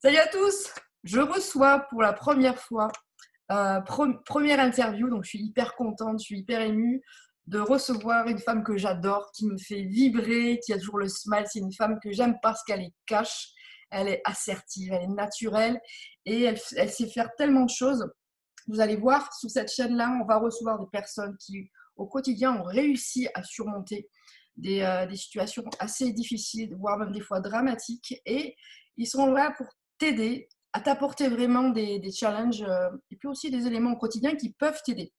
Salut à tous! Je reçois pour la première fois, première interview, donc je suis hyper contente, je suis hyper émue de recevoir une femme que j'adore, qui me fait vibrer, qui a toujours le smile. C'est une femme que j'aime parce qu'elle est cash, elle est assertive, elle est naturelle et elle sait faire tellement de choses. Vous allez voir, sur cette chaîne-là, on va recevoir des personnes qui, au quotidien, ont réussi à surmonter des situations assez difficiles, voire même des fois dramatiques. Et ils sont là pour t'aider à t'apporter vraiment des challenges et puis aussi des éléments au quotidien qui peuvent t'aider.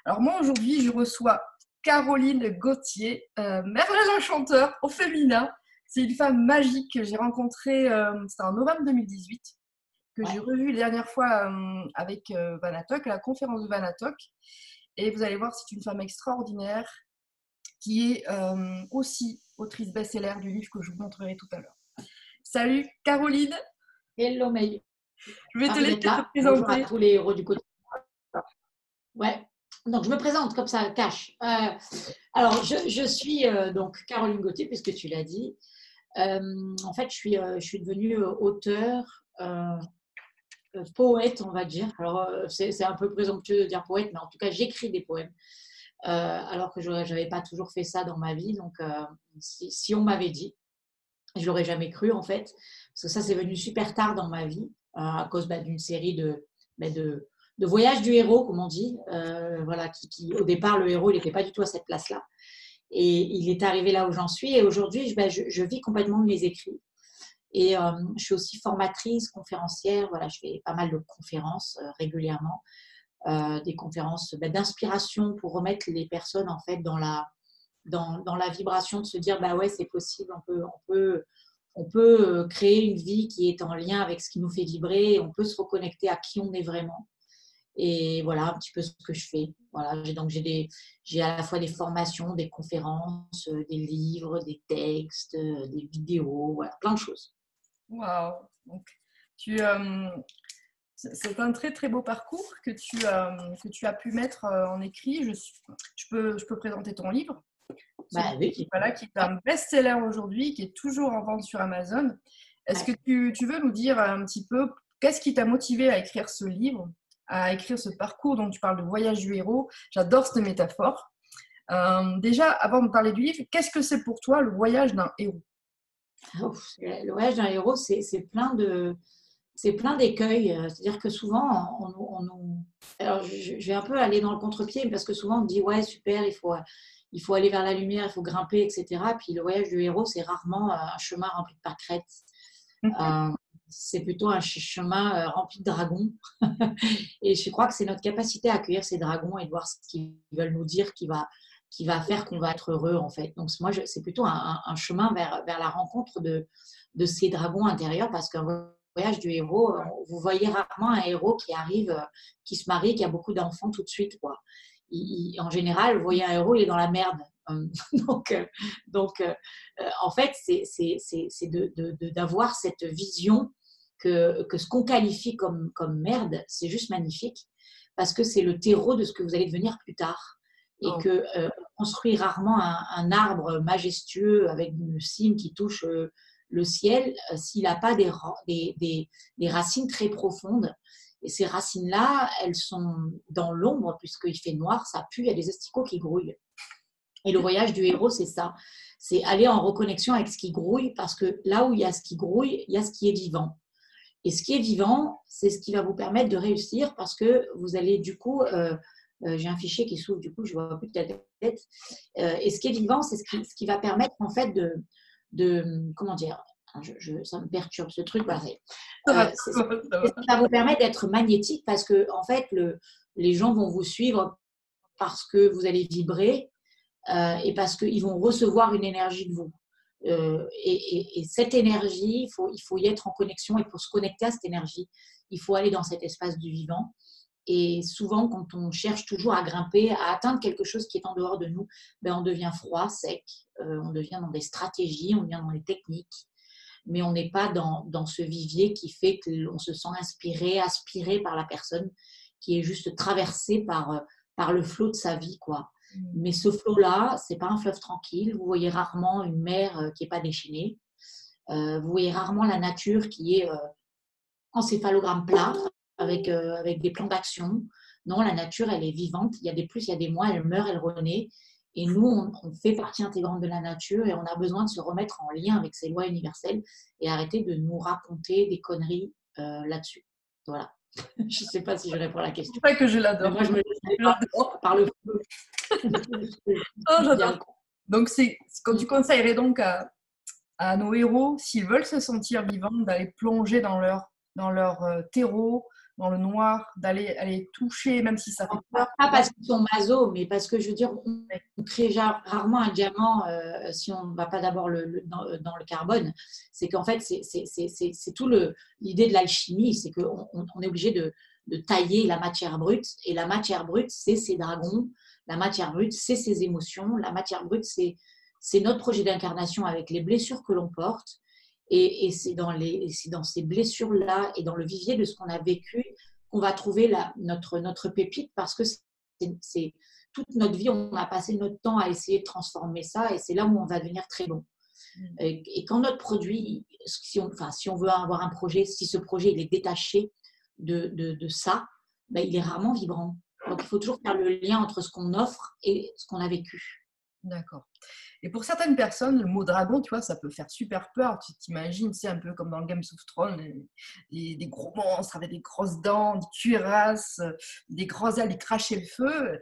Alors moi, aujourd'hui, je reçois Caroline Gauthier, Merlin la chanteur au féminin. C'est une femme magique que j'ai rencontrée, c'était en novembre 2018, que j'ai Ouais. revue la dernière fois avec Vanatok, à la conférence de Vanatok. Et vous allez voir, c'est une femme extraordinaire qui est aussi autrice best-seller du livre que je vous montrerai tout à l'heure. Salut Caroline, Hello May, je vais te ravi laisser d'être te là. Bonjour à présenter. tous les héros du quotidien. Ouais. Donc je me présente comme ça, cash. Alors je suis donc Caroline Gauthier, puisque tu l'as dit. En fait, je suis devenue auteure, poète, on va dire. Alors c'est un peu présomptueux de dire poète, mais en tout cas j'écris des poèmes. Alors que je n'avais pas toujours fait ça dans ma vie. Donc si on m'avait dit, je l'aurais jamais cru en fait, parce que ça c'est venu super tard dans ma vie à cause d'une série bah, de voyages du héros, comme on dit. Voilà, au départ le héros il n'était pas du tout à cette place-là, et il est arrivé là où j'en suis. Et aujourd'hui, je vis complètement de mes écrits. Et je suis aussi formatrice, conférencière. Voilà, je fais pas mal de conférences régulièrement, des conférences d'inspiration pour remettre les personnes en fait dans la vibration de se dire bah ouais, c'est possible, on peut créer une vie qui est en lien avec ce qui nous fait vibrer, on peut se reconnecter à qui on est vraiment. Et voilà un petit peu ce que je fais. Voilà, j'ai à la fois des formations, des conférences, des livres, des textes, des vidéos, voilà, plein de choses. Waouh! Donc, tu, c'est un très très beau parcours que tu as pu mettre en écrit. Je peux présenter ton livre, Bah oui, voilà, qui est un best-seller aujourd'hui, qui est toujours en vente sur Amazon. Est-ce que ouais. tu veux nous dire un petit peu qu'est-ce qui t'a motivé à écrire ce livre, à écrire ce parcours dont tu parles de voyage du héros? J'adore cette métaphore. Déjà, avant de parler du livre, qu'est-ce que c'est pour toi le voyage d'un héros? Ouf, le voyage d'un héros, c'est plein d'écueils. C'est-à-dire que souvent, alors je vais un peu aller dans le contre-pied, parce que souvent on me dit ouais, super, il faut aller vers la lumière, il faut grimper, etc. Puis le voyage du héros, c'est rarement un chemin rempli de pâquerettes. Euh, c'est plutôt un chemin rempli de dragons. Et je crois que c'est notre capacité à accueillir ces dragons et de voir ce qu'ils veulent nous dire qui va faire qu'on va être heureux, en fait. Donc, moi, c'est plutôt un chemin vers la rencontre de ces dragons intérieurs, parce qu'un voyage du héros, vous voyez rarement un héros qui arrive, qui se marie, qui a beaucoup d'enfants tout de suite, quoi. En général, vous voyez un héros, il est dans la merde. donc, euh, donc, en fait, c'est d'avoir cette vision que ce qu'on qualifie comme merde, c'est juste magnifique, parce que c'est le terreau de ce que vous allez devenir plus tard. Et Oh, que on construit rarement un arbre majestueux avec une cime qui touche le ciel s'il n'a pas des racines très profondes. Et ces racines-là, elles sont dans l'ombre, puisqu'il fait noir, ça pue, il y a des asticots qui grouillent. Et le voyage du héros, c'est ça. C'est aller en reconnexion avec ce qui grouille, parce que là où il y a ce qui grouille, il y a ce qui est vivant. Et ce qui est vivant, c'est ce qui va vous permettre de réussir, parce que vous allez du coup, j'ai un fichier qui s'ouvre, du coup je vois plus de ta tête. Et ce qui est vivant, c'est ce qui va permettre en fait comment dire, ça me perturbe ce truc. Voilà, ça va, c'est ça va, ça ce va. qui va vous permettre d'être magnétique, parce que en fait, les gens vont vous suivre parce que vous allez vibrer, et parce qu'ils vont recevoir une énergie de vous. Et cette énergie, il faut y être en connexion, et pour se connecter à cette énergie, il faut aller dans cet espace du vivant. Et souvent, quand on cherche toujours à grimper, à atteindre quelque chose qui est en dehors de nous, ben on devient froid, sec, on devient dans des stratégies, on devient dans des techniques, mais on n'est pas dans ce vivier qui fait qu'on se sent inspiré, aspiré par la personne, qui est juste traversée par le flot de sa vie, quoi. Mais ce flot-là, c'est pas un fleuve tranquille. Vous voyez rarement une mer qui n'est pas déchaînée. Vous voyez rarement la nature qui est encéphalogramme plat avec des plans d'action. Non, la nature, elle est vivante. Il y a des plus, il y a des moins, elle meurt, elle renaît. Et nous, on fait partie intégrante de la nature et on a besoin de se remettre en lien avec ces lois universelles et arrêter de nous raconter des conneries là-dessus. Voilà. Je ne sais pas si je réponds à la question. C'est vrai que je Mais l'adore. moi, je me laisse aller par le feu. Oh, j'adore. Donc, quand tu conseillerais donc à nos héros, s'ils veulent se sentir vivants, d'aller plonger dans leur terreau, dans le noir, aller toucher, même si ça fait peur. Pas parce qu'ils sont maso, mais parce que je veux dire, on crée rarement un diamant si on ne va pas d'abord dans le carbone. C'est qu'en fait, c'est tout l'idée de l'alchimie, c'est qu'on est obligé de tailler la matière brute. Et la matière brute, c'est ces dragons. La matière brute, c'est ses émotions. La matière brute, c'est notre projet d'incarnation avec les blessures que l'on porte. Et c'est dans ces blessures-là et dans le vivier de ce qu'on a vécu qu'on va trouver notre pépite parce que c'est toute notre vie, on a passé notre temps à essayer de transformer ça et c'est là où on va devenir très bon. Et quand notre produit, si on veut avoir un projet, si ce projet il est détaché de ça, ben, il est rarement vibrant. Donc il faut toujours faire le lien entre ce qu'on offre et ce qu'on a vécu. D'accord. Et pour certaines personnes, le mot dragon, tu vois, ça peut faire super peur. Tu t'imagines, c'est un peu comme dans Game of Thrones, des gros monstres avec des grosses dents, des cuirasses, des grosses ailes, des cracher le feu.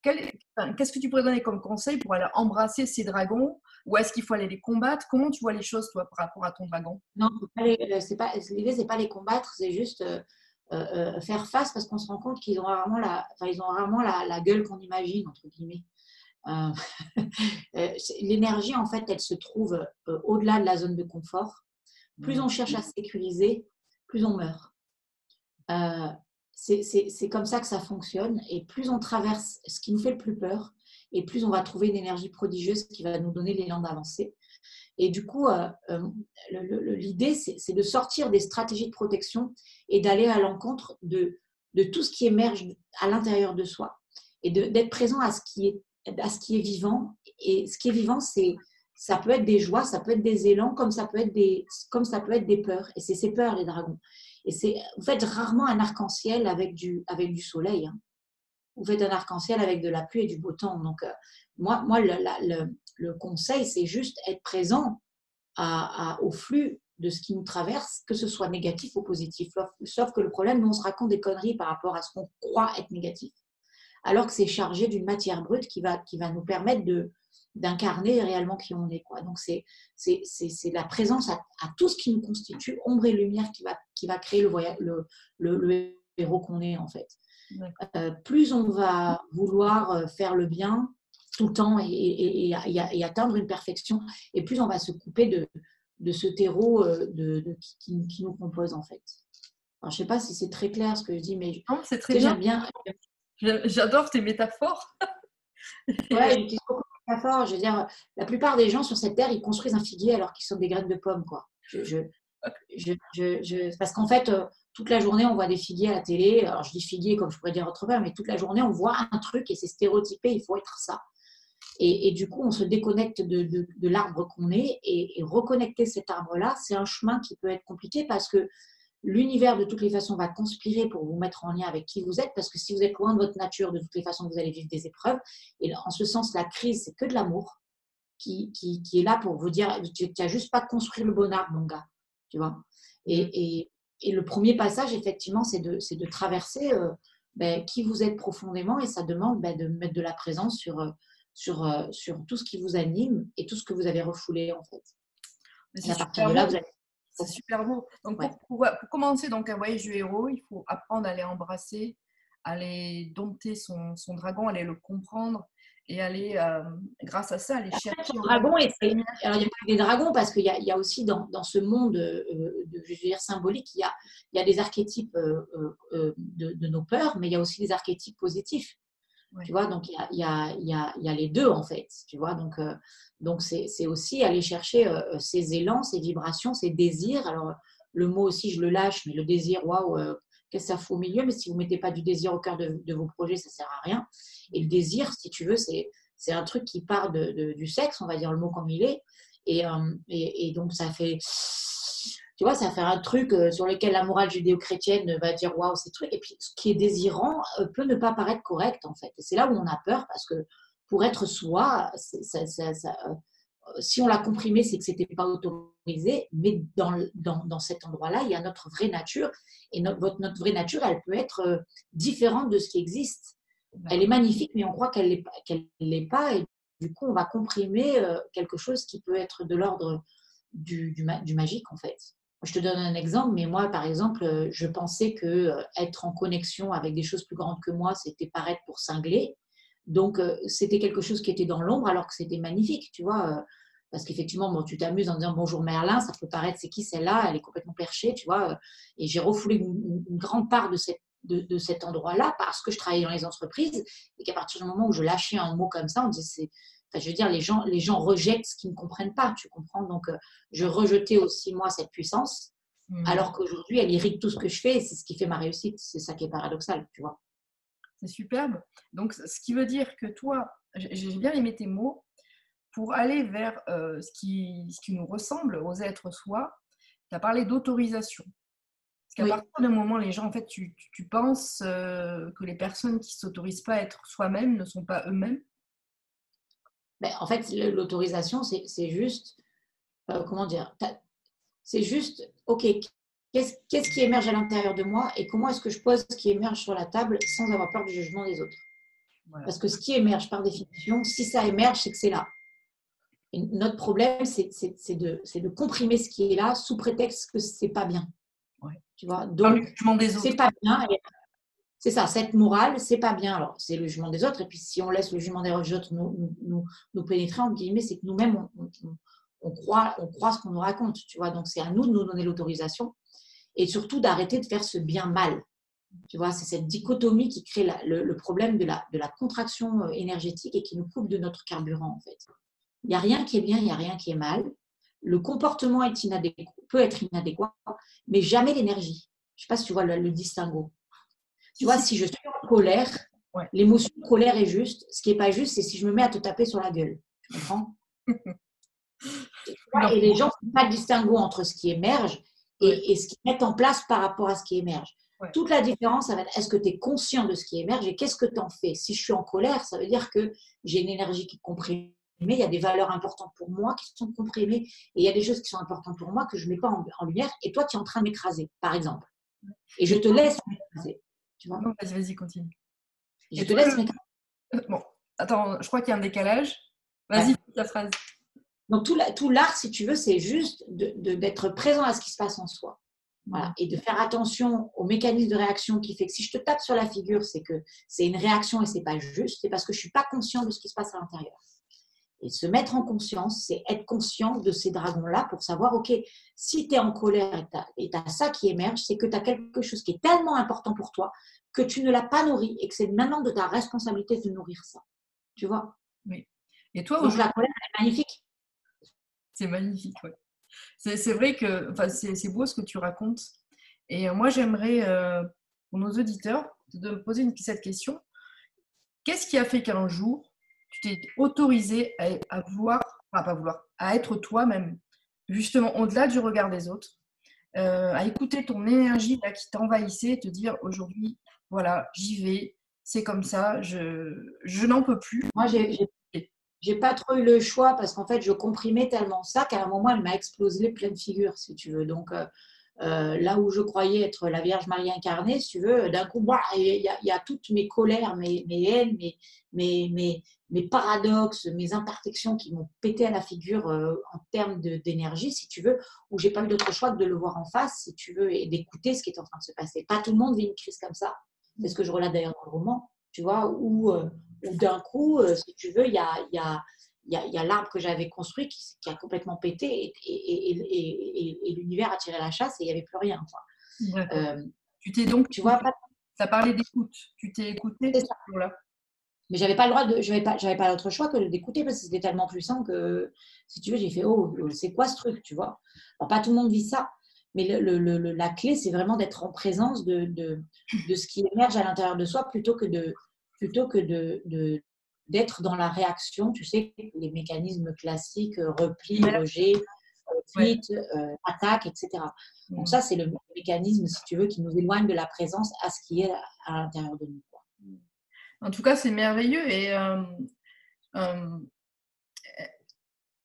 Qu'est-ce que tu pourrais donner comme conseil pour aller embrasser ces dragons? Ou est-ce qu'il faut aller les combattre? Comment tu vois les choses, toi, par rapport à ton dragon? Non, l'idée, c'est pas les combattre, c'est juste faire face parce qu'on se rend compte qu'ils ont rarement la gueule qu'on imagine, entre guillemets. Euh, l'énergie, en fait, elle se trouve au-delà de la zone de confort. Plus on cherche à sécuriser, plus on meurt. C'est comme ça que ça fonctionne. Et plus on traverse ce qui nous fait le plus peur, et plus on va trouver une énergie prodigieuse qui va nous donner l'élan d'avancer. Et du coup, l'idée, c'est de sortir des stratégies de protection et d'aller à l'encontre de tout ce qui émerge à l'intérieur de soi et d'être présent à ce qui est vivant. Et ce qui est vivant, ça peut être des joies, ça peut être des élans, comme ça peut être des peurs. Et c'est ces peurs, les dragons. Et vous faites rarement un arc-en-ciel avec du soleil. Hein. Vous faites un arc-en-ciel avec de la pluie et du beau temps. Donc, moi le conseil, c'est juste être présent au flux de ce qui nous traverse, que ce soit négatif ou positif. Sauf que le problème, nous, on se raconte des conneries par rapport à ce qu'on croit être négatif. Alors que c'est chargé d'une matière brute qui va nous permettre d'incarner réellement qui on est. Quoi. Donc, c'est la présence à tout ce qui nous constitue, ombre et lumière, qui va créer le héros qu'on est, en fait. Plus on va vouloir faire le bien tout le temps et atteindre une perfection, et plus on va se couper de ce terreau qui nous compose, en fait. Alors, je ne sais pas si c'est très clair ce que je dis, mais non, c'est très bien. J'aime bien. J'adore tes métaphores. Ouais, j'utilise beaucoup de métaphores. Je veux dire, la plupart des gens sur cette terre, ils construisent un figuier alors qu'ils sont des graines de pommes, quoi. Parce qu'en fait, toute la journée, on voit des figuiers à la télé. Alors, je dis figuier comme je pourrais dire autrement, mais toute la journée, on voit un truc et c'est stéréotypé, il faut être ça. Et du coup, on se déconnecte de l'arbre qu'on est et reconnecter cet arbre-là, c'est un chemin qui peut être compliqué parce que l'univers, de toutes les façons, va conspirer pour vous mettre en lien avec qui vous êtes, parce que si vous êtes loin de votre nature, de toutes les façons, vous allez vivre des épreuves. Et en ce sens, la crise, c'est que de l'amour qui est là pour vous dire, tu n'as juste pas construit le bon arbre, mon gars. Tu vois. Et le premier passage, effectivement, c'est de traverser qui vous êtes profondément, et ça demande de mettre de la présence sur tout ce qui vous anime et tout ce que vous avez refoulé, en fait. Et à partir de là, vous allez... C'est super beau. Donc, pour commencer donc, un voyage du héros, il faut apprendre à les embrasser, à aller dompter son dragon, à aller le comprendre et aller, grâce à ça, aller chercher. Dragon, alors, il n'y a pas des dragons parce qu'il y a aussi dans ce monde je veux dire, symbolique, il y a des archétypes de nos peurs, mais il y a aussi des archétypes positifs. Ouais. Tu vois, donc il y a les deux, en fait. Tu vois, donc c'est aussi aller chercher ces élans, ces vibrations, ces désirs. Alors, le mot aussi, je le lâche, mais le désir, waouh, qu'est-ce que ça fout au milieu? Mais si vous ne mettez pas du désir au cœur de vos projets, ça ne sert à rien. Et le désir, si tu veux, c'est un truc qui part du sexe, on va dire le mot comme il est. Et donc, ça fait tu vois, ça va faire un truc sur lequel la morale judéo-chrétienne va dire waouh, c'est truc. Et puis, ce qui est désirant peut ne pas paraître correct, en fait. Et c'est là où on a peur parce que pour être soi, si on l'a comprimé, c'est que c'était pas autorisé. Mais dans cet endroit-là, il y a notre vraie nature. Et notre vraie nature, elle peut être différente de ce qui existe. Elle est magnifique, mais on croit qu'elle l'est pas. Et du coup, on va comprimer quelque chose qui peut être de l'ordre du magique, en fait. Je te donne un exemple, mais moi, par exemple, je pensais que être en connexion avec des choses plus grandes que moi, c'était paraître pour cingler. Donc, c'était quelque chose qui était dans l'ombre, alors que c'était magnifique, tu vois. Parce qu'effectivement, bon, tu t'amuses en disant bonjour Merlin, ça peut paraître c'est qui celle-là, elle est complètement perchée, tu vois. Et j'ai refoulé une grande part de cet endroit-là parce que je travaillais dans les entreprises et qu'à partir du moment où je lâchais un mot comme ça, on disait enfin, je veux dire, les gens rejettent ce qu'ils ne comprennent pas, tu comprends. Donc, je rejetais aussi moi cette puissance, alors qu'aujourd'hui, elle irrigue tout ce que je fais et c'est ce qui fait ma réussite. C'est ça qui est paradoxal, tu vois. C'est superbe. Donc, ce qui veut dire que toi, j'ai bien aimé tes mots, pour aller vers ce qui nous ressemble aux êtres soi, tu as parlé d'autorisation. Parce qu'à Oui. partir d'un moment, les gens, en fait, tu penses que les personnes qui ne s'autorisent pas à être soi-même ne sont pas eux-mêmes. Mais en fait, l'autorisation, c'est juste, comment dire, c'est juste, ok, qu'est-ce qui émerge à l'intérieur de moi et comment est-ce que je pose ce qui émerge sur la table sans avoir peur du jugement des autres. Voilà. Parce que ce qui émerge par définition, si ça émerge, c'est que c'est là. Et notre problème, c'est de comprimer ce qui est là sous prétexte que c'est pas bien. Ouais. Tu vois, Par le donc jugement des autres. c'est pas bien. C'est ça, cette morale, c'est pas bien. Alors, c'est le jugement des autres. Et puis, si on laisse le jugement des autres nous pénétrer, entre guillemets, c'est que nous-mêmes, on croit ce qu'on nous raconte. Tu vois, donc c'est à nous de nous donner l'autorisation et surtout d'arrêter de faire ce bien-mal. Tu vois, c'est cette dichotomie qui crée le problème de la contraction énergétique et qui nous coupe de notre carburant, en fait. Il n'y a rien qui est bien, il n'y a rien qui est mal. Le comportement peut être inadéquat, mais jamais l'énergie. Je ne sais pas si tu vois le distinguo. Tu vois, si je suis en colère, ouais. L'émotion colère est juste. Ce qui n'est pas juste, c'est si je me mets à te taper sur la gueule. Tu comprends? Et les gens ne font pas de distinguo entre ce qui émerge et ce qu'ils mettent en place par rapport à ce qui émerge. Ouais. Toute la différence, ça va être est-ce que tu es conscient de ce qui émerge et qu'est-ce que tu en fais? Si je suis en colère, ça veut dire que j'ai une énergie qui est comprimée, il y a des valeurs importantes pour moi qui sont comprimées et il y a des choses qui sont importantes pour moi que je ne mets pas en lumière et toi, tu es en train de m'écraser, par exemple. Et je te laisse m'écraser. Tu vois? Non, vas-y, continue. Je te laisse m'écraser. Bon, attends, je crois qu'il y a un décalage. Vas-y, fais ta phrase. Donc, tout l'art, si tu veux, c'est juste d'être présent à ce qui se passe en soi. Voilà. Et de faire attention au mécanisme de réaction qui fait que si je te tape sur la figure, c'est que c'est une réaction et c'est pas juste, c'est parce que je suis pas conscient de ce qui se passe à l'intérieur. Et se mettre en conscience, c'est être conscient de ces dragons-là pour savoir, ok, si tu es en colère et tu as ça qui émerge, c'est que tu as quelque chose qui est tellement important pour toi que tu ne l'as pas nourri et que c'est maintenant de ta responsabilité de nourrir ça. Tu vois? Oui. Et toi, donc la colère, elle est magnifique. C'est magnifique, oui. C'est vrai que c'est beau ce que tu racontes. Et moi, j'aimerais, pour nos auditeurs, te poser cette question. Qu'est-ce qui a fait qu'un jour, tu t'es autorisé à vouloir, enfin pas vouloir, à être toi-même, justement au-delà du regard des autres, à écouter ton énergie là, qui t'envahissait et te dire aujourd'hui, voilà, j'y vais, c'est comme ça, je n'en peux plus. Moi, j'ai pas trop eu le choix parce qu'en fait, je comprimais tellement ça qu'à un moment, elle m'a explosé pleine figure, si tu veux. Donc, là où je croyais être la Vierge Marie incarnée, si tu veux, d'un coup, il y a toutes mes colères, mes haines, mes paradoxes, mes imperfections qui m'ont pété à la figure en termes d'énergie, si tu veux, où j'ai pas eu d'autre choix que de le voir en face, si tu veux, et d'écouter ce qui est en train de se passer. Pas tout le monde vit une crise comme ça. C'est ce que je relate d'ailleurs dans le roman, tu vois, où d'un coup, si tu veux, il y a l'arbre que j'avais construit qui a complètement pété et l'univers a tiré la chasse et il n'y avait plus rien. Tu t'es donc, tu vois, ça parlait d'écoute. Tu t'es écouté ce jour-là. Mais j'avais pas le droit j'avais pas l'autre choix que d'écouter parce que c'était tellement puissant que, si tu veux, j'ai fait oh, c'est quoi ce truc, tu vois. Alors pas tout le monde vit ça, mais la clé, c'est vraiment d'être en présence de ce qui émerge à l'intérieur de soi plutôt que d'être dans la réaction, tu sais, les mécanismes classiques, repli, rejet, Ouais. fuite, attaque, etc. Donc Mm. ça, c'est le mécanisme, si tu veux, qui nous éloigne de la présence à ce qui est à l'intérieur de nous, quoi. En tout cas, c'est merveilleux. Et euh,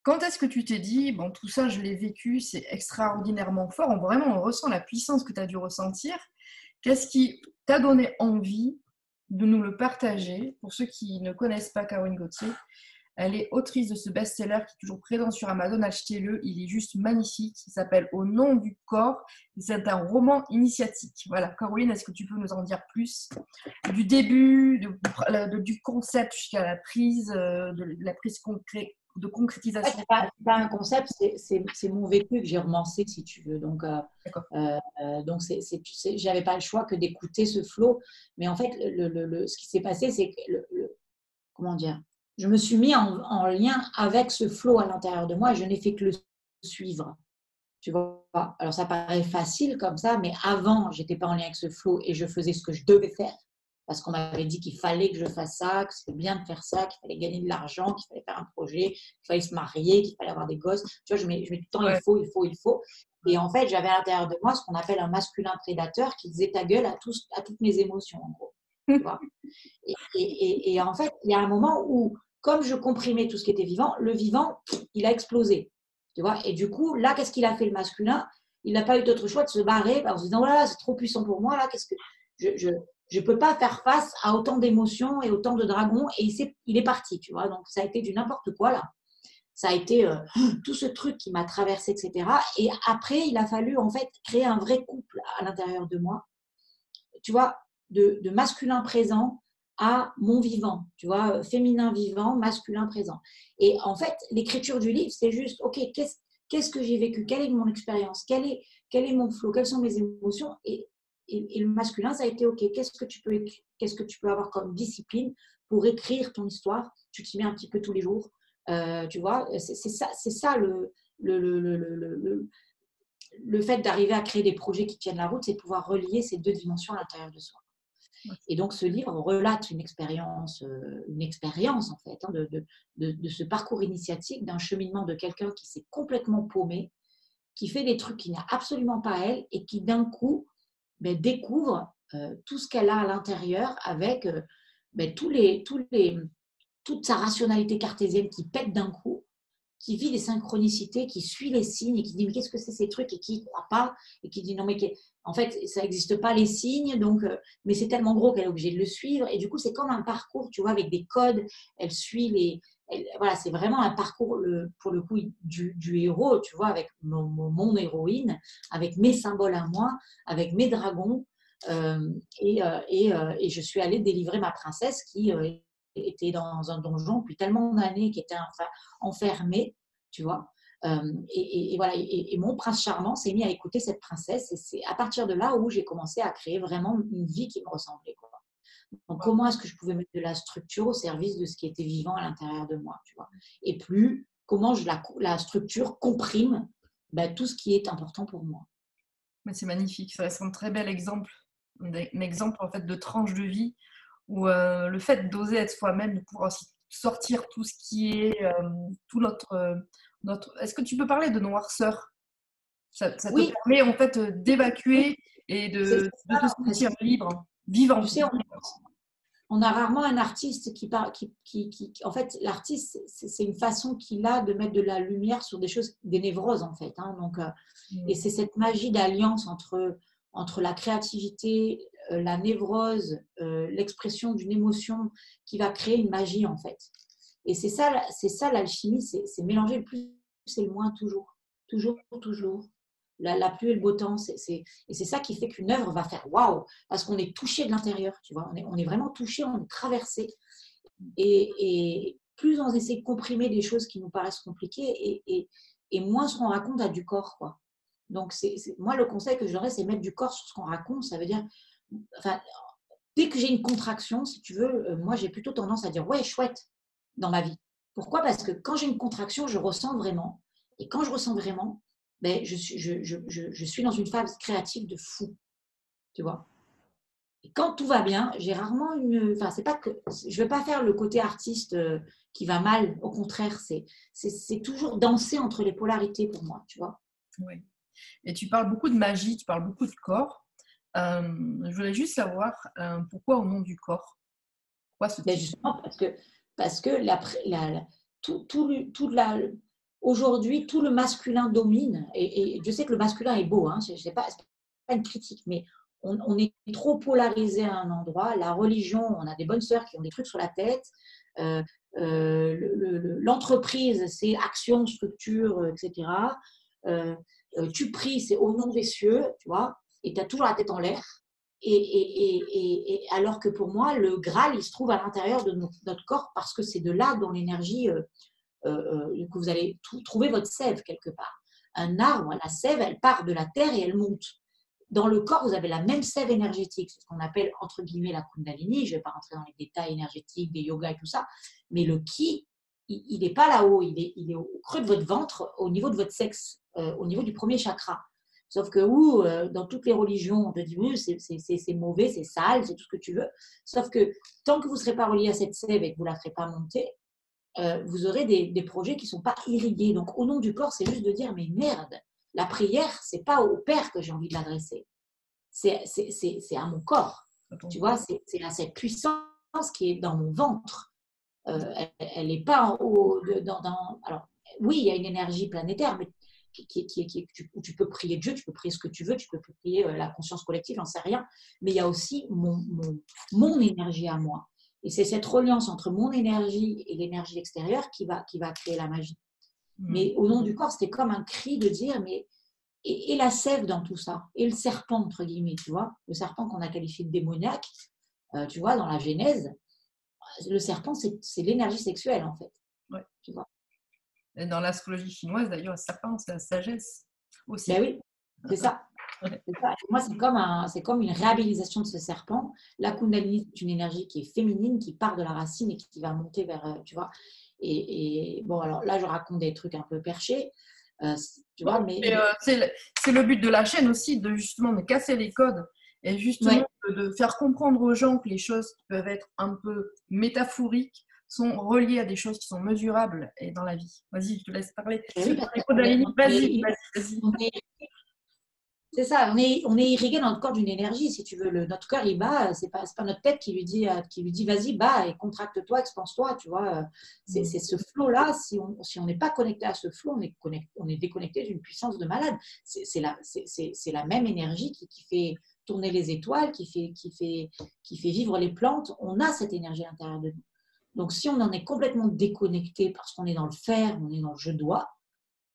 quand est-ce que tu t'es dit, bon, tout ça, je l'ai vécu, c'est extraordinairement fort, vraiment, on ressent la puissance que tu as dû ressentir. Qu'est-ce qui t'a donné envie de nous le partager? Pour ceux qui ne connaissent pas Caroline Gauthier, elle est autrice de ce best-seller qui est toujours présent sur Amazon. Achetez-le, il est juste magnifique. Il s'appelle Au nom du corps. C'est un roman initiatique. Voilà, Caroline, est-ce que tu peux nous en dire plus du début, du concept jusqu'à la prise, de la prise de En fait, concrétisation? c'est pas un concept, c'est mon vécu que j'ai romancé, si tu veux. D'accord. J'avais pas le choix que d'écouter ce flow. Mais en fait, ce qui s'est passé, c'est que comment dire, je me suis mis en lien avec ce flow à l'intérieur de moi et je n'ai fait que le suivre. Tu vois? Alors, ça paraît facile comme ça, mais avant, j'étais pas en lien avec ce flow et je faisais ce que je devais faire parce qu'on m'avait dit qu'il fallait que je fasse ça, que c'était bien de faire ça, qu'il fallait gagner de l'argent, qu'il fallait faire un projet, qu'il fallait se marier, qu'il fallait avoir des gosses. Tu vois, je mets tout le temps il Ouais. faut, il faut, il faut. Et en fait, j'avais à l'intérieur de moi ce qu'on appelle un masculin prédateur qui disait ta gueule à toutes mes émotions, en gros. Tu vois? Et en fait, il y a un moment où, comme je comprimais tout ce qui était vivant, le vivant, il a explosé. Tu vois? Et du coup, là, qu'est-ce qu'il a fait le masculin? Il n'a pas eu d'autre choix de se barrer en se disant voilà, c'est trop puissant pour moi. Là, qu'est-ce que je peux pas faire face à autant d'émotions et autant de dragons. Et il est parti. Tu vois? Donc, ça a été du n'importe quoi là. Ça a été tout ce truc qui m'a traversé, etc. Et après, il a fallu en fait créer un vrai couple à l'intérieur de moi. Tu vois, de masculin présent à mon vivant, tu vois, féminin vivant, masculin présent. Et en fait, l'écriture du livre, c'est juste, ok, qu'est-ce que j'ai vécu, quelle est mon expérience, quel est mon flow, quelles sont mes émotions, et le masculin, ça a été, ok, qu'est-ce que tu peux avoir comme discipline pour écrire ton histoire, tu t'y mets un petit peu tous les jours, tu vois, c'est ça le fait d'arriver à créer des projets qui tiennent la route, c'est de pouvoir relier ces deux dimensions à l'intérieur de soi. Et donc, ce livre relate une expérience en fait, hein, de ce parcours initiatique, d'un cheminement de quelqu'un qui s'est complètement paumé, qui fait des trucs qui n'a absolument pas elle et qui d'un coup découvre tout ce qu'elle a à l'intérieur avec toute sa rationalité cartésienne qui pète d'un coup, qui vit les synchronicités, qui suit les signes et qui dit mais qu'est-ce que c'est ces trucs et qui ne croit pas et qui dit non mais en fait ça n'existe pas les signes donc mais c'est tellement gros qu'elle est obligée de le suivre et du coup c'est comme un parcours tu vois avec des codes, elle suit voilà c'est vraiment un parcours pour le coup du héros tu vois avec mon héroïne, avec mes symboles à moi, avec mes dragons et je suis allée délivrer ma princesse qui était dans un donjon depuis tellement d'années, qui était enfermée, tu vois. Voilà, et mon prince charmant s'est mis à écouter cette princesse, et c'est à partir de là où j'ai commencé à créer vraiment une vie qui me ressemblait, quoi. Donc, comment est-ce que je pouvais mettre de la structure au service de ce qui était vivant à l'intérieur de moi, tu vois. Et plus, comment la structure comprime tout ce qui est important pour moi. Mais c'est magnifique, ça reste un très bel exemple, un exemple en fait de tranche de vie où le fait d'oser être soi-même, de pouvoir aussi sortir tout ce qui est tout notre. Est-ce que tu peux parler de noirceur? Ça te Oui, permet en fait oui, d'évacuer et c'est de te ça. sentir libre, Tu vivante. sais, on a rarement un artiste qui parle, en fait, l'artiste, c'est une façon qu'il a de mettre de la lumière sur des choses, des névroses, en fait. Hein. Donc, et c'est cette magie d'alliance entre la créativité, la névrose, l'expression d'une émotion qui va créer une magie, en fait. Et c'est ça l'alchimie, c'est mélanger le plus et le moins toujours. Toujours, toujours. La pluie et le beau temps, et c'est ça qui fait qu'une œuvre va faire waouh, parce qu'on est touché de l'intérieur, tu vois. On est vraiment touché, on est traversé. Et plus on essaie de comprimer des choses qui nous paraissent compliquées, et moins ce qu'on raconte a du corps, quoi. Donc, moi, le conseil que je donnerais, c'est mettre du corps sur ce qu'on raconte. Ça veut dire, enfin, dès que j'ai une contraction, si tu veux, moi, j'ai plutôt tendance à dire ouais, chouette dans ma vie. Pourquoi? Parce que quand j'ai une contraction, je ressens vraiment. Et quand je ressens vraiment, je suis dans une phase créative de fou, tu vois. Et quand tout va bien, j'ai rarement une. Enfin, c'est pas que. Je ne vais pas faire le côté artiste qui va mal. Au contraire, c'est toujours danser entre les polarités pour moi, tu vois. Oui. Et tu parles beaucoup de magie, tu parles beaucoup de corps. Je voulais juste savoir pourquoi au nom du corps? Pourquoi ce Mais titre? justement, parce que aujourd'hui, tout le masculin domine. Et je sais que le masculin est beau, hein, c'est pas une critique, mais on est trop polarisé à un endroit. La religion, on a des bonnes sœurs qui ont des trucs sur la tête. Euh, L'entreprise, c'est action, structure, etc. Euh, Tu pries, c'est au nom des cieux, tu vois, et tu as toujours la tête en l'air. Et alors que pour moi, le Graal, il se trouve à l'intérieur de notre corps parce que c'est de là dont l'énergie, que vous allez trouver votre sève quelque part. Un arbre, la sève, elle part de la terre et elle monte. Dans le corps, vous avez la même sève énergétique, c'est ce qu'on appelle entre guillemets la Kundalini. Je ne vais pas rentrer dans les détails énergétiques, des yogas et tout ça, mais le Ki, il n'est pas là-haut, il est au creux de votre ventre, au niveau de votre sexe, au niveau du premier chakra. Sauf que dans toutes les religions, on te dit oui, c'est mauvais, c'est sale, c'est tout ce que tu veux. Sauf que tant que vous ne serez pas relié à cette sève et que vous ne la ferez pas monter, vous aurez des projets qui ne sont pas irrigués. Donc, au nom du corps, c'est juste de dire, mais merde, la prière, ce n'est pas au Père que j'ai envie de l'adresser. C'est à mon corps. Tu vois, c'est à cette puissance qui est dans mon ventre. Elle n'est pas en haut. Alors, oui, il y a une énergie planétaire, mais où tu peux prier Dieu, tu peux prier ce que tu veux, tu peux prier la conscience collective, j'en sais rien. Mais il y a aussi mon énergie à moi. Et c'est cette reliance entre mon énergie et l'énergie extérieure qui va créer la magie. Mais au nom du corps, c'était comme un cri de dire, mais et la sève dans tout ça, et le serpent, entre guillemets, tu vois, le serpent qu'on a qualifié de démoniaque, tu vois, dans la Genèse, le serpent, c'est l'énergie sexuelle, en fait. Ouais. Tu vois. Et dans l'astrologie chinoise, d'ailleurs, le serpent, c'est la sagesse aussi. Ben oui, c'est ça. Ouais. C'est ça. Moi, c'est comme une réhabilitation de ce serpent. La Kundalini, c'est une énergie qui est féminine, qui part de la racine et qui va monter vers, tu vois. Et bon, alors là, je raconte des trucs un peu perchés, tu vois, mais C'est le but de la chaîne aussi, de justement de casser les codes et justement ouais. de faire comprendre aux gens que les choses qui peuvent être un peu métaphoriques sont reliées à des choses qui sont mesurables et dans la vie. Vas-y, je te laisse parler. Ben oui, parce Vas-y, vas-y. on est c'est ça, on est irrigué dans notre corps d'une énergie, si tu veux. Notre cœur, il bat, c'est pas notre tête qui lui dit vas-y, bats et contracte-toi, expanse-toi, tu vois. C'est ce flot-là, si on n'est pas connecté à ce flot, on est déconnecté d'une puissance de malade. C'est la même énergie qui fait tourner les étoiles, qui fait vivre les plantes. On a cette énergie à l'intérieur de nous. Donc, si on en est complètement déconnecté parce qu'on est dans le faire, on est dans le je dois,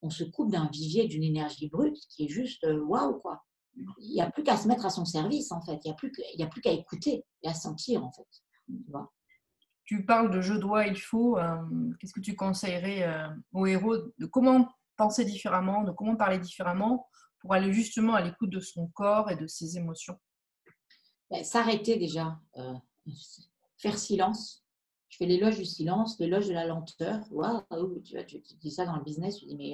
on se coupe d'un vivier d'une énergie brute qui est juste waouh, quoi. Il n'y a plus qu'à se mettre à son service, en fait. Il n'y a plus qu'à écouter et à sentir, en fait. Tu vois. Tu parles de je dois, il faut. Qu'est-ce que tu conseillerais aux héros de comment penser différemment, de comment parler différemment pour aller justement à l'écoute de son corps et de ses émotions? Ben, s'arrêter déjà, faire silence. Je fais l'éloge du silence, l'éloge de la lenteur. Waouh, tu vois, tu dis ça dans le business, tu dis mais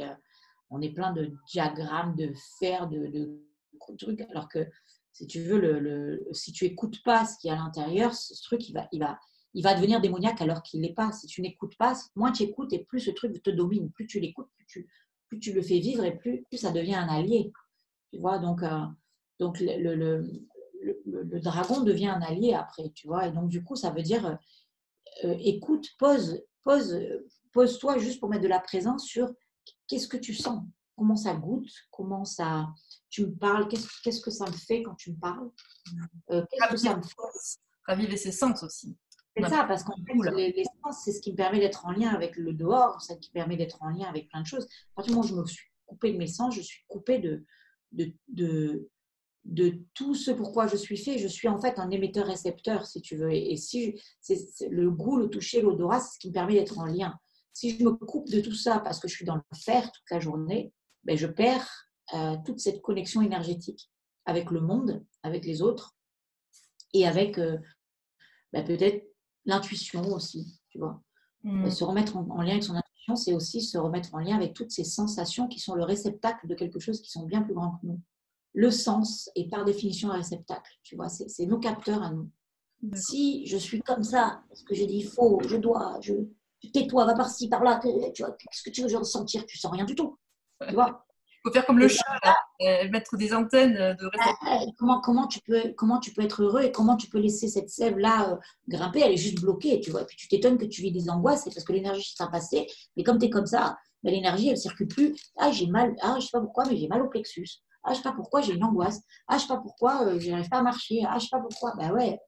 on est plein de diagrammes, de faire, de trucs, alors que si tu veux, si tu n'écoutes pas ce qu'il y a à l'intérieur, ce truc, il va devenir démoniaque alors qu'il n'est pas. Si tu n'écoutes pas, moins tu écoutes et plus ce truc te domine. Plus tu l'écoutes, plus tu le fais vivre et plus ça devient un allié. Tu vois, donc le dragon devient un allié après, tu vois. Et donc, du coup, ça veut dire écoute, pose-toi juste pour mettre de la présence sur qu'est-ce que tu sens, comment ça goûte, comment ça. Tu me parles, qu'est-ce que ça me fait quand tu me parles, qu'est-ce que ça me fait. Raviver ses sens aussi. C'est ça, parce qu'en fait, les sens, c'est ce qui me permet d'être en lien avec le dehors, c'est ce qui permet d'être en lien avec plein de choses. À partir du moment où je me suis coupée de mes sens, je suis coupée de tout ce pourquoi je suis fait. Je suis en fait un émetteur-récepteur, si tu veux. Et si c'est le goût, le toucher, l'odorat, c'est ce qui me permet d'être en lien. Si je me coupe de tout ça parce que je suis dans le faire toute la journée, ben je perds toute cette connexion énergétique avec le monde, avec les autres et avec peut-être l'intuition aussi, tu vois. Se remettre en lien avec son intuition, c'est aussi se remettre en lien avec toutes ces sensations qui sont le réceptacle de quelque chose qui sont bien plus grand que nous. le sens est par définition un réceptacle. Tu vois, c'est nos capteurs à nous. D'accord. Si je suis comme ça, parce que j'ai dit il faut, je dois, tais-toi, va par-ci, par-là, tu vois, qu'est-ce que tu veux ressentir? Tu sens rien du tout. Tu vois? Il faut faire comme le chat, là, mettre des antennes de récepteurs. Comment tu peux être heureux et comment tu peux laisser cette sève-là grimper, elle est juste bloquée, tu vois. Et puis tu t'étonnes que tu vis des angoisses, c'est parce que l'énergie s'est passée, mais comme tu es comme ça, ben, l'énergie, elle ne circule plus. Ah, j'ai mal, ah, je ne sais pas pourquoi, mais j'ai mal au plexus. Ah, je ne sais pas pourquoi, j'ai une angoisse. Ah, je ne sais pas pourquoi, je n'arrive pas à marcher. Ah, je ne sais pas pourquoi. Ben ouais,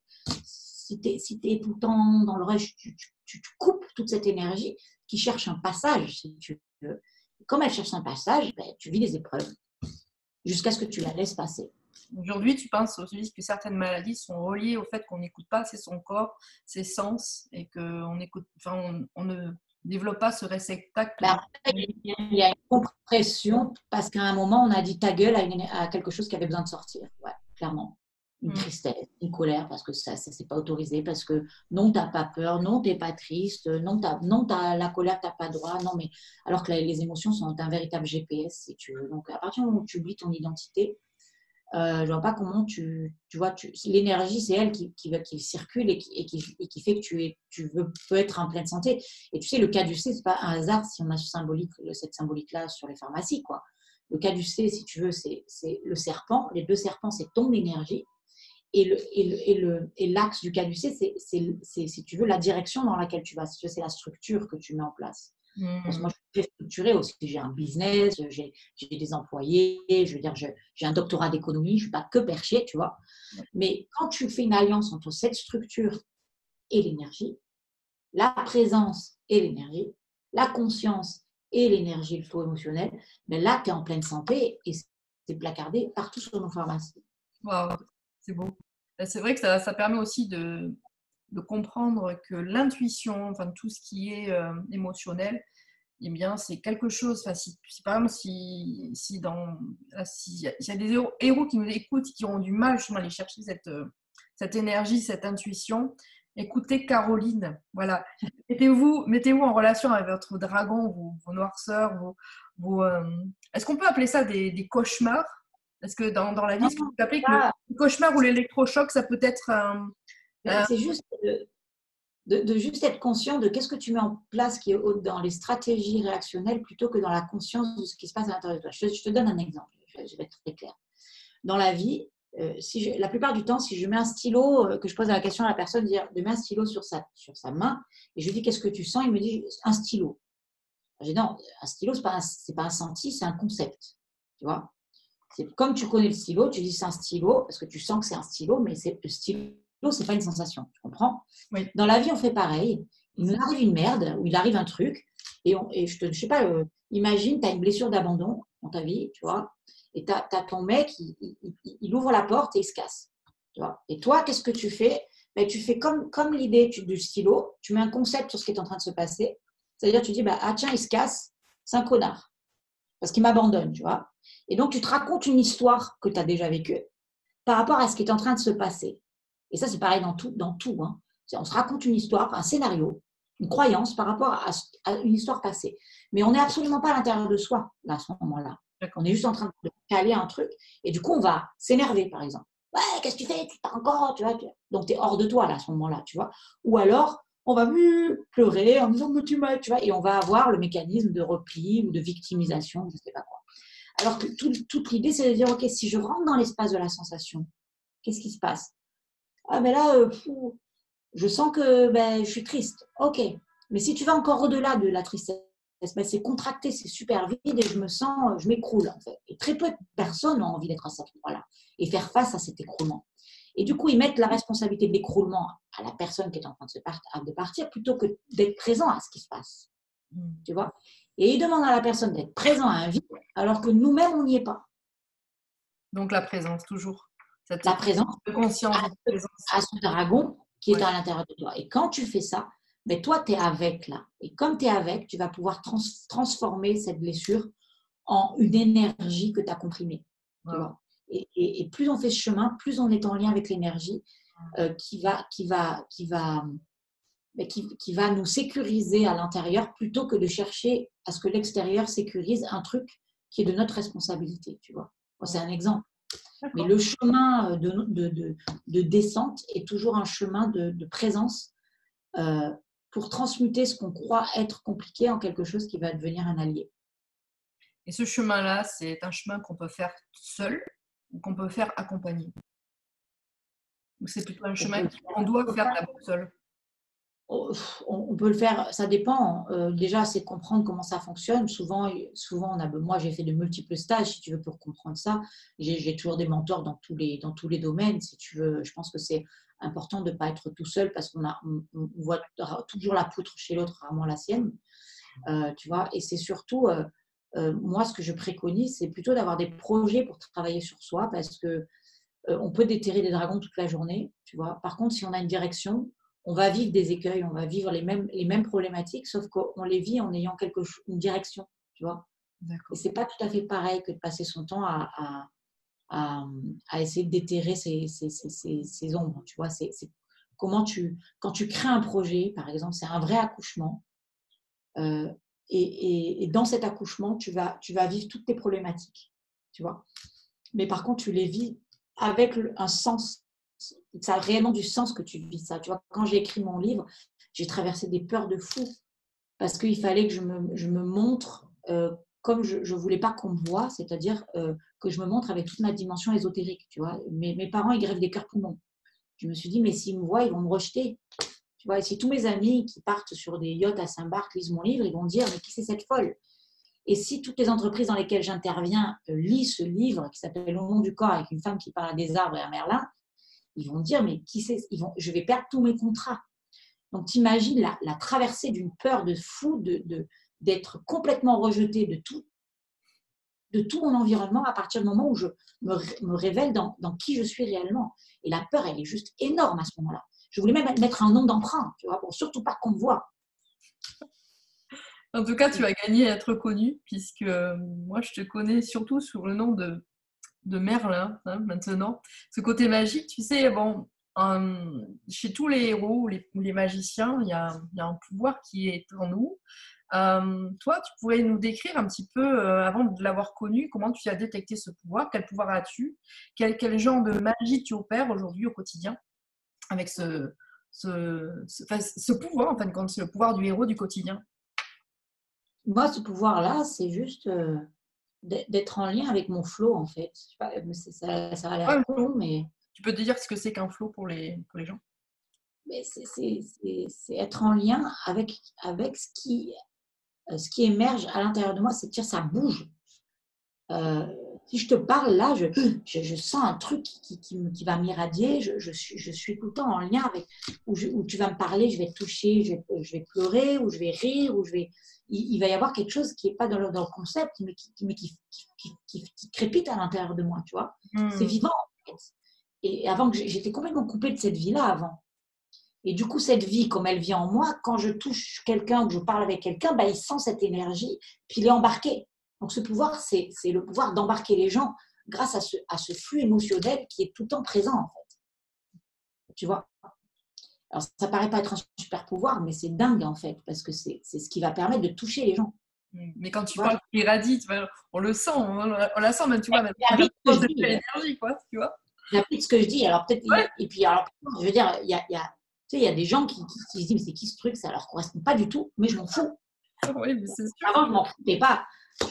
si tu es tout le temps dans le rush, tu coupes toute cette énergie qui cherche un passage, si tu veux. Comme elle cherche un passage, ben, tu vis des épreuves jusqu'à ce que tu la laisses passer. Aujourd'hui, tu penses aussi que certaines maladies sont reliées au fait qu'on n'écoute pas assez son corps, ses sens, et qu'on on ne développe pas ce réceptacle. Ben, il y a une compression parce qu'à un moment, on a dit ta gueule à quelque chose qui avait besoin de sortir. Ouais, clairement. Une tristesse, une colère, parce que ça c'est pas autorisé, parce que non, tu n'as pas peur, non, tu n'es pas triste, non, la colère, tu n'as pas droit, non, mais alors que les émotions sont un véritable GPS, si tu veux. Donc, à partir du moment où tu oublies ton identité, je vois pas comment l'énergie, c'est elle qui circule et qui fait que peux être en pleine santé. Et tu sais, le caducée, c'est pas un hasard si on a cette symbolique-là sur les pharmacies, quoi. Le caducée, si tu veux, c'est le serpent. Les deux serpents, c'est ton énergie. Et l'axe du caducée, c'est, si tu veux, la direction dans laquelle tu vas. Si tu veux, c'est la structure que tu mets en place. Parce que moi, je suis structurée aussi. J'ai un business, j'ai des employés, je veux dire, j'ai un doctorat d'économie, je ne suis pas que perché, tu vois. Mais quand tu fais une alliance entre cette structure et l'énergie, la présence et l'énergie, la conscience et l'énergie, le flow émotionnel, mais là, tu es en pleine santé et c'est placardé partout sur nos pharmacies. Wow, c'est beau. C'est vrai que ça permet aussi de comprendre que l'intuition, enfin tout ce qui est émotionnel, eh bien, c'est quelque chose. Enfin, par exemple, s'il y a des héros qui nous écoutent, qui ont du mal justement à aller chercher cette énergie, cette intuition, écoutez Caroline. Voilà. Mettez-vous en relation avec votre dragon, vos noirceurs, est-ce qu'on peut appeler ça des cauchemars? Est-ce que dans la vie, est-ce que vous appelez que le cauchemar ou l'électrochoc, ça peut être c'est juste de juste être conscient de qu'est-ce que tu mets en place qui est dans les stratégies réactionnelles plutôt que dans la conscience de ce qui se passe à l'intérieur de toi. Je te donne un exemple, je vais être très claire. Dans la vie, la plupart du temps, si je mets un stylo, que je pose la question à la personne, de mettre un stylo sur sa main, et je lui dis qu'est-ce que tu sens, il me dit un stylo. Je dis non, un stylo, ce n'est pas un senti, c'est un concept. Tu vois, c'est comme tu connais le stylo, tu dis c'est un stylo parce que tu sens que c'est un stylo, mais le stylo, c'est pas une sensation. Tu comprends? Oui. Dans la vie, on fait pareil. Il nous arrive une merde ou il arrive un truc et je sais pas, imagine, tu as une blessure d'abandon dans ta vie, tu vois, et tu as ton mec, il ouvre la porte et il se casse. Tu vois. Et toi, qu'est-ce que tu fais? Ben, tu fais comme l'idée du stylo, tu mets un concept sur ce qui est en train de se passer. C'est-à-dire, tu dis, ah tiens, il se casse, c'est un connard parce qu'il m'abandonne, tu vois. Et donc, tu te racontes une histoire que tu as déjà vécue par rapport à ce qui est en train de se passer. Et ça, c'est pareil dans tout. Hein. On se raconte une histoire, un scénario, une croyance par rapport à une histoire passée. Mais on n'est absolument pas à l'intérieur de soi, là, à ce moment-là. On est juste en train de caler un truc. Et du coup, on va s'énerver, par exemple. Ouais, qu'est-ce que tu fais? Tu t'as encore, tu vois. Donc, tu es hors de toi, là, à ce moment-là, tu vois. Ou alors, on va pleurer en disant, mais tu m'as, tu vois. Et on va avoir le mécanisme de repli ou de victimisation, je ne sais pas quoi. Alors que toute l'idée, c'est de dire, OK, si je rentre dans l'espace de la sensation, qu'est-ce qui se passe? Ah, mais là, je sens que je suis triste. OK. Mais si tu vas encore au-delà de la tristesse, c'est contracté, c'est super vide et je m'écroule, en fait. Et très peu de personnes ont envie d'être à cet endroit-là et faire face à cet écroulement. Et du coup, ils mettent la responsabilité de l'écroulement à la personne qui est en train de partir plutôt que d'être présent à ce qui se passe. Tu vois? Et ils demandent à la personne d'être présent à un vide alors que nous-mêmes, on n'y est pas. Donc, la présence, toujours. La présence, de conscience, à ce dragon qui est à l'intérieur de toi. Et quand tu fais ça, toi, tu es avec là. Et comme tu es avec, tu vas pouvoir transformer cette blessure en une énergie que tu as comprimée. Tu vois. Et plus on fait ce chemin, plus on est en lien avec l'énergie qui va nous sécuriser à l'intérieur plutôt que de chercher à ce que l'extérieur sécurise un truc qui est de notre responsabilité. Tu vois. C'est un exemple. Mais le chemin de descente est toujours un chemin de présence pour transmuter ce qu'on croit être compliqué en quelque chose qui va devenir un allié. Et ce chemin-là, c'est un chemin qu'on peut faire seul ou qu'on peut faire accompagné. Ou c'est plutôt un chemin qu'on doit faire d'abord seul. On peut le faire, ça dépend. Déjà, c'est comprendre comment ça fonctionne. Souvent moi, j'ai fait de multiples stages, si tu veux, pour comprendre ça. J'ai toujours des mentors dans tous les domaines, si tu veux. Je pense que c'est important de ne pas être tout seul parce qu'on voit toujours la poutre chez l'autre, rarement la sienne. Tu vois, et c'est surtout, moi, ce que je préconise, c'est plutôt d'avoir des projets pour travailler sur soi parce que on peut déterrer des dragons toute la journée, tu vois. Par contre, si on a une direction, on va vivre des écueils, on va vivre les mêmes problématiques, sauf qu'on les vit en ayant une direction, tu vois. Et c'est pas tout à fait pareil que de passer son temps à essayer de déterrer ces ombres, tu vois. Quand tu crées un projet, par exemple, c'est un vrai accouchement. Et dans cet accouchement, tu vas vivre toutes tes problématiques, tu vois. Mais par contre, tu les vis avec un sens. Ça a réellement du sens que tu vis ça. Tu vois, quand j'ai écrit mon livre, j'ai traversé des peurs de fou parce qu'il fallait que je me montre comme je ne voulais pas qu'on me voie, c'est-à-dire que je me montre avec toute ma dimension ésotérique. Tu vois, mes parents, ils grèvent des cœurs poumons. Je me suis dit, mais s'ils me voient, ils vont me rejeter. Tu vois, et si tous mes amis qui partent sur des yachts à Saint-Barth lisent mon livre, ils vont dire, mais qui c'est cette folle? Et si toutes les entreprises dans lesquelles j'interviens lisent ce livre qui s'appelle Au nom du corps avec une femme qui parle à des arbres et à Merlin, ils vont dire, mais qui c'est? Je vais perdre tous mes contrats. Donc, t'imagines la traversée d'une peur de fou, d'être complètement rejeté de tout mon environnement à partir du moment où je me révèle dans qui je suis réellement. Et la peur, elle est juste énorme à ce moment-là. Je voulais même mettre un nom d'emprunt, tu vois, pour surtout pas qu'on me voie. En tout cas, tu as gagné à être connu, puisque moi, je te connais surtout sous le nom de Merlin, hein, maintenant. Ce côté magique, tu sais, bon, chez tous les héros ou les magiciens, il y a un pouvoir qui est en nous. Toi, tu pourrais nous décrire un petit peu, avant de l'avoir connu, comment tu as détecté ce pouvoir, quel pouvoir as-tu, quel genre de magie tu opères aujourd'hui au quotidien avec ce pouvoir, en fin de compte, c'est le pouvoir du héros du quotidien. Moi, ce pouvoir-là, c'est juste d'être en lien avec mon flow, en fait. Je sais pas, ça a l'air Ouais, con, mais tu peux te dire ce que c'est qu'un flow pour les gens? c'est être en lien avec ce qui émerge à l'intérieur de moi, c'est-à-dire ça bouge. Euh, Si je te parle là, je sens un truc qui va m'irradier. Je suis tout le temps en lien avec où tu vas me parler, je vais te toucher, je vais pleurer, ou je vais rire, il va y avoir quelque chose qui n'est pas dans le concept, mais qui crépite à l'intérieur de moi, tu vois. C'est vivant, en fait. Et avant que j'étais complètement coupée de cette vie-là avant. Et du coup, cette vie, comme elle vient en moi, quand je touche quelqu'un ou que je parle avec quelqu'un, bah, il sent cette énergie, puis il est embarqué. Donc ce pouvoir, c'est le pouvoir d'embarquer les gens grâce à ce flux émotionnel qui est tout le temps présent, en fait. Tu vois? Alors, ça paraît pas être un super pouvoir, mais c'est dingue, en fait, parce que c'est ce qui va permettre de toucher les gens. Mais quand tu Tu vois? parles irradie, tu vois, on le sent, on la sent même, tu vois, même quand J'habite ce que je de dis. l'énergie, quoi, tu vois. J'applique ce que je dis. Alors peut-être, Ouais, et puis alors, je veux dire, tu sais, il y a des gens qui se disent, mais c'est qui ce truc? Ça leur correspond pas du tout, mais je m'en fous. oui, mais c'est sûr. Avant, je m'en foutais pas.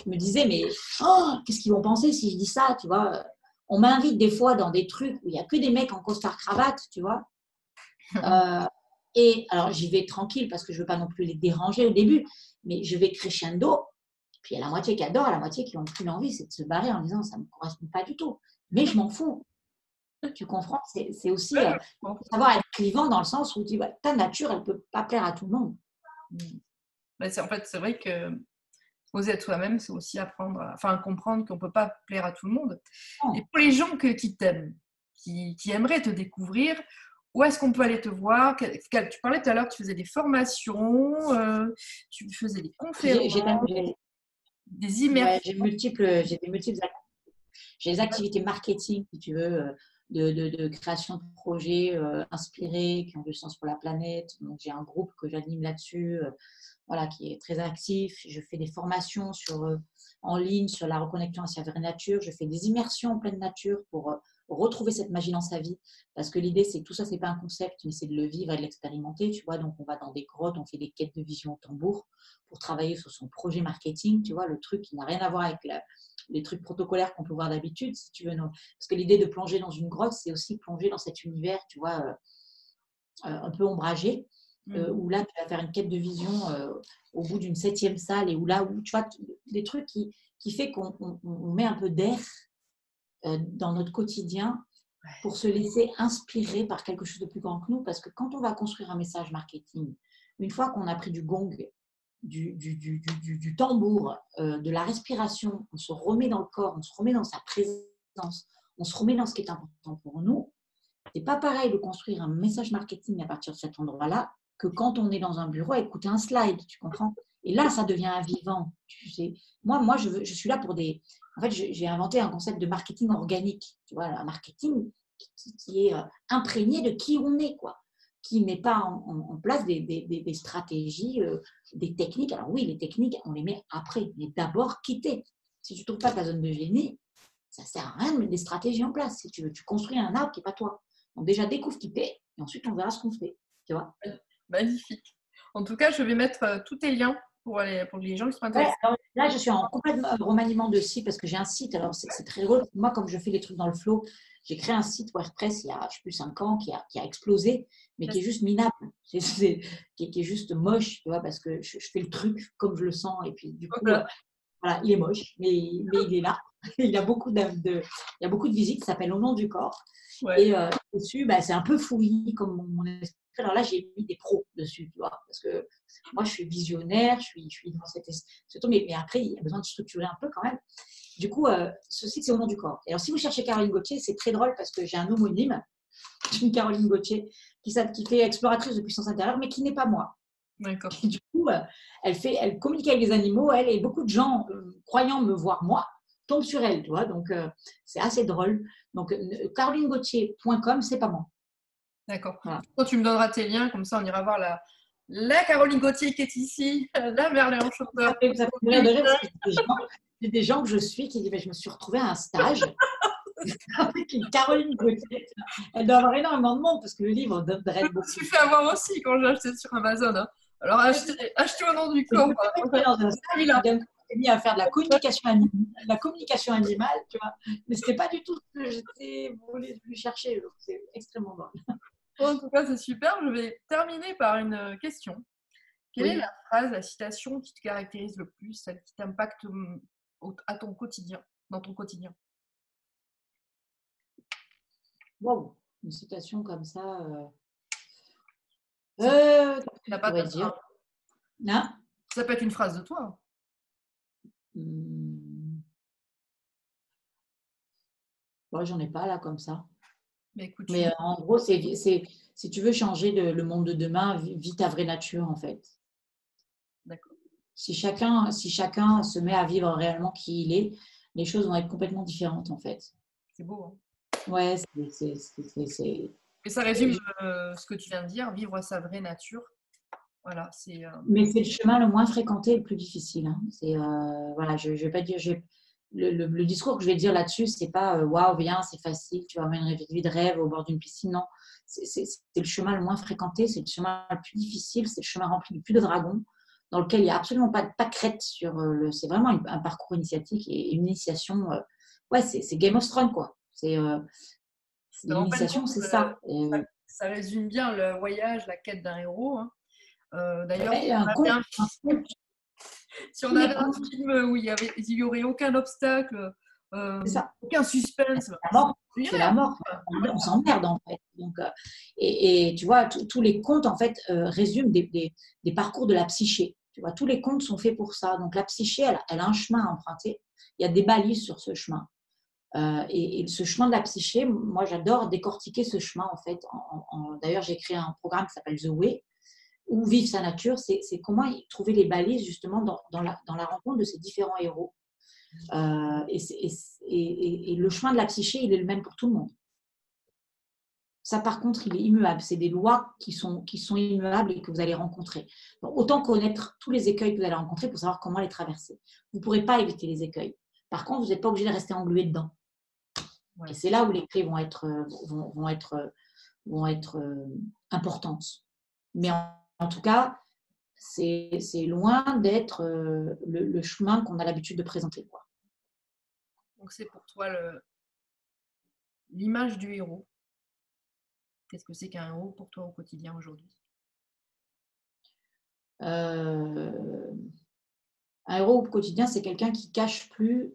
Je me disais, mais qu'est-ce qu'ils vont penser si je dis ça, tu vois? On m'invite des fois dans des trucs où il n'y a que des mecs en costard-cravate, tu vois? Et alors, j'y vais tranquille parce que je ne veux pas non plus les déranger au début, mais je vais crescendo. Puis il y a la moitié qui adore, la moitié qui n'ont plus envie, c'est de se barrer en disant, ça ne me correspond pas du tout. Mais je m'en fous. Tu comprends? C'est aussi Ouais, je comprends. savoir être clivant dans le sens où tu dis, ta nature, elle ne peut pas plaire à tout le monde. Mais en fait, c'est vrai que oser être soi-même, c'est aussi apprendre, enfin, comprendre qu'on ne peut pas plaire à tout le monde. Et Non. pour les gens qui t'aiment, qui aimeraient te découvrir, où est-ce qu'on peut aller te voir? Tu parlais tout à l'heure, tu faisais des formations, tu faisais des conférences, des Ouais, immersions. j'ai des activités marketing, si tu veux, de création de projets inspirés, qui ont du sens pour la planète. Donc, j'ai un groupe que j'anime là-dessus, voilà, qui est très actif. Je fais des formations sur en ligne sur la reconnexion à sa vraie nature. Je fais des immersions en pleine nature pour retrouver cette magie dans sa vie. Parce que l'idée, c'est que tout ça, c'est pas un concept, mais c'est de le vivre et de l'expérimenter. Tu vois, donc on va dans des grottes, on fait des quêtes de vision au tambour pour travailler sur son projet marketing. Tu vois, le truc qui n'a rien à voir avec les trucs protocolaires qu'on peut voir d'habitude, si tu veux. Non. Parce que l'idée de plonger dans une grotte, c'est aussi plonger dans cet univers, tu vois, un peu ombragé, où là, tu vas faire une quête de vision au bout d'une 7e salle et où là, où tu vois, des trucs qui fait qu'on met un peu d'air dans notre quotidien pour se laisser inspirer par quelque chose de plus grand que nous. Parce que quand on va construire un message marketing, une fois qu'on a pris du gong, du tambour, de la respiration, on se remet dans le corps, on se remet dans sa présence, on se remet dans ce qui est important pour nous. C'est pas pareil de construire un message marketing à partir de cet endroit-là que quand on est dans un bureau à écouter un slide, tu comprends? Et là, ça devient vivant. Tu sais. Moi, je suis là pour des… En fait, j'ai inventé un concept de marketing organique. Tu vois, un marketing qui est imprégné de qui on est, quoi. Qui ne met pas en place des stratégies, des techniques. Alors oui, les techniques, on les met après. Mais d'abord, quitter. Si tu ne trouves pas ta zone de génie, ça ne sert à rien de mettre des stratégies en place. Si tu veux, tu construis un arbre qui n'est pas toi. Donc déjà, découvre qui t'es et ensuite, on verra ce qu'on fait. Tu vois? Magnifique. En tout cas, je vais mettre tous tes liens pour les gens qui sont intéressés. Alors, là, je suis en complètement remaniement de site parce que j'ai un site. Alors, c'est très drôle. Moi, comme je fais les trucs dans le flow, j'ai créé un site WordPress il y a, je sais plus, 5 ans qui a explosé, mais qui est juste minable. Qui est juste moche, tu vois, parce que je fais le truc comme je le sens. Et puis, du coup, voilà, il est moche, mais il est là. Il y a beaucoup il y a beaucoup de visites. Ça s'appelle Au nom du corps. Ouais. Et dessus, c'est un peu fouillis comme mon esprit. Alors là, j'ai mis des pros dessus, tu vois, parce que moi, je suis visionnaire, je suis dans cette mais après, il y a besoin de structurer un peu quand même. Du coup, ce site, c'est Au nom du corps. Et alors, si vous cherchez Caroline Gauthier, c'est très drôle parce que j'ai un homonyme, une Caroline Gauthier, qui fait exploratrice de puissance intérieure, mais qui n'est pas moi. D'accord. Et du coup, elle communique avec les animaux, elle, et beaucoup de gens, croyant me voir moi, tombent sur elle, tu vois. Donc, c'est assez drôle. Donc, carolinegauthier.com, c'est pas moi. D'accord. Voilà. Quand tu me donneras tes liens, comme ça, on ira voir la Caroline Gauthier qui est ici, la Merlin Enchanteur. Ça fait rire de rire parce que j'ai des gens que je suis qui disent mais je me suis retrouvée à un stage avec une Caroline Gauthier. Elle doit avoir énormément de monde parce que le livre donnerait beaucoup. Je me suis fait avoir aussi quand j'ai acheté sur Amazon. Hein. Alors, achetez Au nom du corps. J'ai mis à faire de la communication animale, tu vois. Mais ce n'était pas du tout ce que j'étais voulu chercher. C'est extrêmement drôle. En tout cas, c'est super. Je vais terminer par une question. Quelle est la phrase, la citation qui te caractérise le plus, celle qui t'impacte à ton quotidien, dans ton quotidien? Wow, une citation comme ça. T'as pas pourrais dire. Hein? Ça peut être une phrase de toi. Bon, j'en ai pas là comme ça. Mais écoute, en gros, si tu veux changer le monde de demain, vis ta vraie nature en fait. D'accord. Si chacun se met à vivre réellement qui il est, les choses vont être complètement différentes en fait. C'est beau. Hein? Ouais, Et ça résume ce que tu viens de dire, vivre sa vraie nature. Voilà, Mais c'est le chemin le moins fréquenté et le plus difficile. Hein. Voilà, je vais pas dire. Le discours que je vais dire là-dessus, c'est pas waouh, viens, c'est facile, tu vas mener une vie de rêve au bord d'une piscine. Non, c'est le chemin le moins fréquenté, c'est le chemin le plus difficile, c'est le chemin rempli de plus de dragons, dans lequel il n'y a absolument pas de crête sur c'est vraiment un parcours initiatique et une initiation. Ouais, c'est Game of Thrones, quoi. L'initiation, c'est ça. Ça résume bien le voyage, la quête d'un héros. Hein. D'ailleurs, si on avait un film où il y aurait aucun obstacle, aucun suspense, c'est la mort. On s'emmerde en fait. Donc, et tu vois, tous les contes en fait résument des parcours de la psyché. Tu vois, tous les contes sont faits pour ça. Donc la psyché, elle a un chemin à emprunter. Il y a des balises sur ce chemin. Et ce chemin de la psyché, moi j'adore décortiquer ce chemin en fait. D'ailleurs, j'ai créé un programme qui s'appelle The Way, où vivre sa nature, c'est comment trouver les balises justement dans la rencontre de ces différents héros. Et le chemin de la psyché, il est le même pour tout le monde. Ça, par contre, il est immuable. C'est des lois qui sont immuables et que vous allez rencontrer. Donc, autant connaître tous les écueils que vous allez rencontrer pour savoir comment les traverser. Vous ne pourrez pas éviter les écueils. Par contre, vous n'êtes pas obligé de rester englué dedans. Ouais. Et c'est là où les clés vont être importantes. Mais en tout cas, c'est loin d'être le chemin qu'on a l'habitude de présenter, quoi. Donc, c'est pour toi l'image du héros. Qu'est-ce que c'est qu'un héros pour toi au quotidien aujourd'hui? Un héros au quotidien, c'est quelqu'un qui cache plus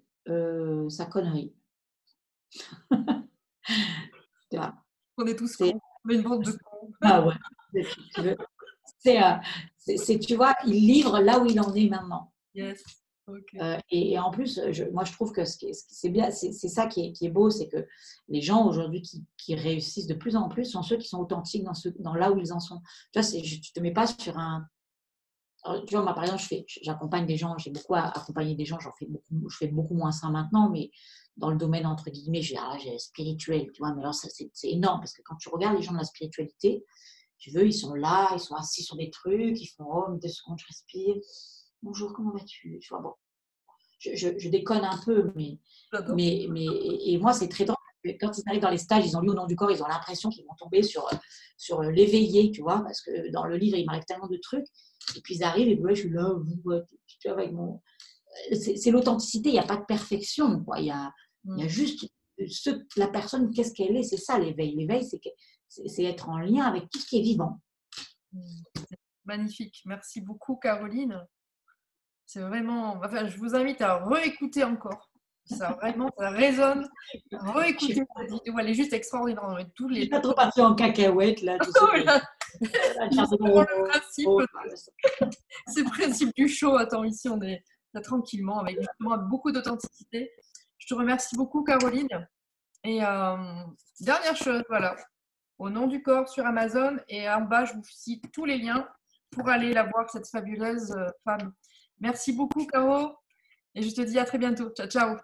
sa connerie. Voilà. On est tous cons. On est une bande de cons. Ah ouais. Tu vois, il livre là où il en est maintenant. Yes. Okay. Et en plus, moi, je trouve que c'est bien, c'est ça qui est beau, c'est que les gens aujourd'hui qui réussissent de plus en plus sont ceux qui sont authentiques dans là où ils en sont. Tu vois, tu ne te mets pas sur un… Alors, tu vois, moi, par exemple, j'accompagne des gens, j'ai beaucoup accompagné des gens, je fais beaucoup moins ça maintenant, mais dans le domaine, entre guillemets, j'ai spirituel, tu vois, mais alors ça, c'est énorme, parce que quand tu regardes les gens de la spiritualité, tu veux, ils sont là, ils sont assis sur des trucs, ils font, oh, 2 secondes, je respire, bonjour, comment vas-tu? Tu vois, bon, je déconne un peu, et moi, c'est très drôle. Quand ils arrivent dans les stages, ils ont lu au nom du corps, ils ont l'impression qu'ils vont tomber sur l'éveillé, tu vois, parce que dans le livre, il m'arrive tellement de trucs. Et puis ils arrivent et je suis là, tu vois, avec mon… C'est l'authenticité, il n'y a pas de perfection, quoi. Il y a juste la personne, qu'est-ce qu'elle est, c'est ça l'éveil. L'éveil, c'est être en lien avec tout ce qui est vivant. Magnifique, merci beaucoup Caroline. C'est vraiment, enfin, je vous invite à réécouter encore. Ça résonne. Réécouter cette vidéo, elle est juste extraordinaire. Je ne suis pas trop partie en cacahuète là. Tu sais, c'est le principe du show. Attends, ici on est là tranquillement avec justement beaucoup d'authenticité. Je te remercie beaucoup Caroline. Et dernière chose, voilà, au nom du corps sur Amazon, et en bas je vous cite tous les liens pour aller la voir, cette fabuleuse femme. Merci beaucoup Caro et je te dis à très bientôt. Ciao, ciao.